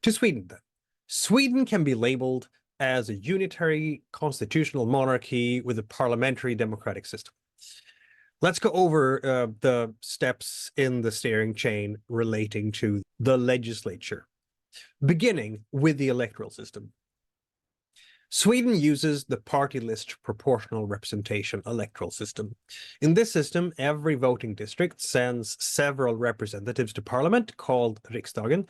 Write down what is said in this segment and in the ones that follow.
To Sweden, then. Sweden can be labeled as a unitary constitutional monarchy with a parliamentary democratic system. Let's go over the steps in the steering chain relating to the legislature, beginning with the electoral system. Sweden uses the party list proportional representation electoral system. In this system, every voting district sends several representatives to parliament, called riksdagen,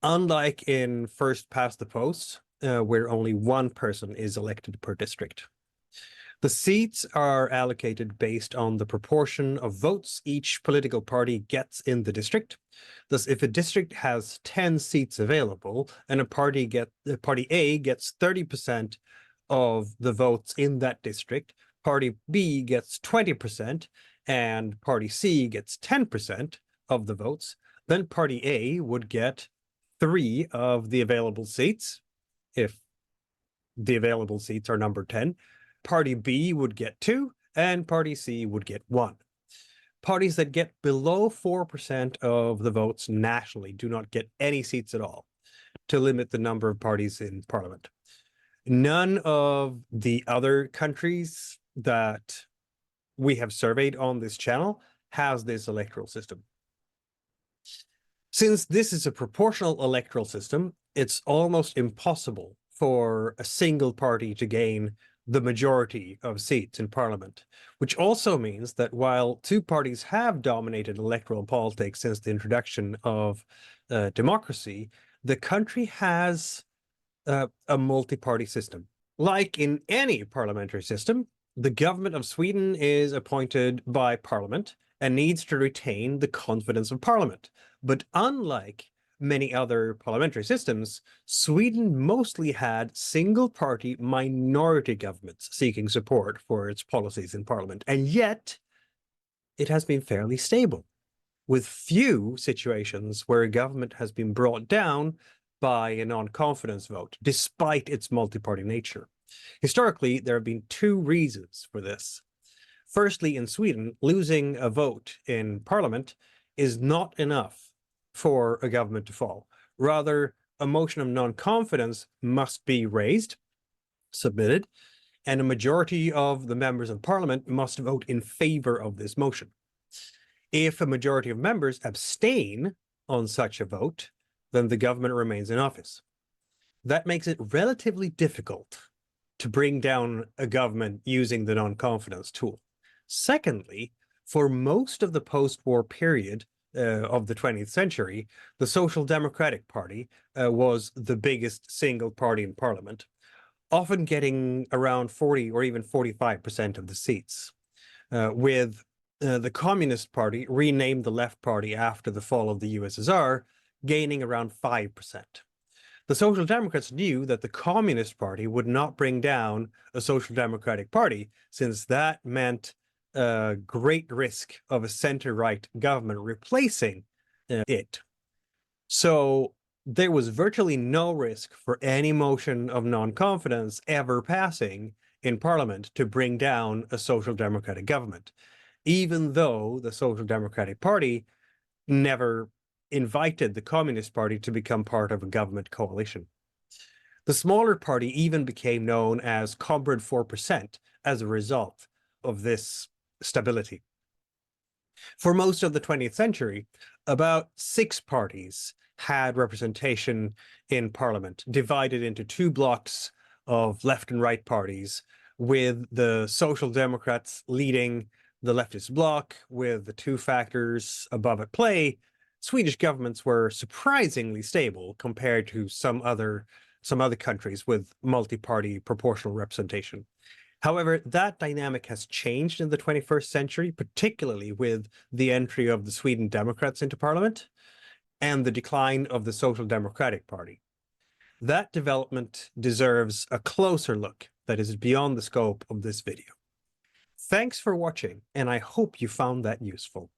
unlike in first past the post, where only one person is elected per district. The seats are allocated based on the proportion of votes each political party gets in the district. Thus, if a district has 10 seats available and party A gets 30% of the votes in that district, party B gets 20%, and party C gets 10% of the votes, then party A would get 3 of the available seats, if the available seats are numbered 10. Party B would get 2, and Party C would get 1. Parties that get below 4% of the votes nationally do not get any seats at all, to limit the number of parties in parliament. None of the other countries that we have surveyed on this channel has this electoral system. Since this is a proportional electoral system, it's almost impossible for a single party to gain the majority of seats in parliament, which also means that while two parties have dominated electoral politics since the introduction of democracy, the country has a multi-party system. Like in any parliamentary system, the government of Sweden is appointed by parliament and needs to retain the confidence of parliament. But unlike many other parliamentary systems, Sweden mostly had single-party minority governments seeking support for its policies in parliament, and yet it has been fairly stable, with few situations where a government has been brought down by a non-confidence vote, despite its multi-party nature. Historically, there have been two reasons for this. Firstly, in Sweden, losing a vote in parliament is not enough for a government to fall. Rather, a motion of non-confidence must be raised, submitted, and a majority of the members of parliament must vote in favor of this motion. If a majority of members abstain on such a vote, then the government remains in office. That makes it relatively difficult to bring down a government using the non-confidence tool. Secondly, for most of the post-war period of the 20th century, the Social Democratic Party was the biggest single party in parliament, often getting around 40 or even 45% of the seats, with the Communist Party, renamed the Left Party after the fall of the USSR, gaining around 5%. The Social Democrats knew that the Communist Party would not bring down a Social Democratic Party, since that meant a great risk of a center-right government replacing it. So there was virtually no risk for any motion of non-confidence ever passing in Parliament to bring down a Social Democratic government, even though the Social Democratic Party never invited the Communist Party to become part of a government coalition. The smaller party even became known as Comrade 4% as a result of this stability. For most of the 20th century, about 6 parties had representation in parliament, divided into 2 blocks of left and right parties, with the Social Democrats leading the leftist bloc. With the 2 factors above at play, Swedish governments were surprisingly stable compared to some other countries with multi-party proportional representation. However, that dynamic has changed in the 21st century, particularly with the entry of the Sweden Democrats into parliament and the decline of the Social Democratic Party. That development deserves a closer look that is beyond the scope of this video. Thanks for watching, and I hope you found that useful.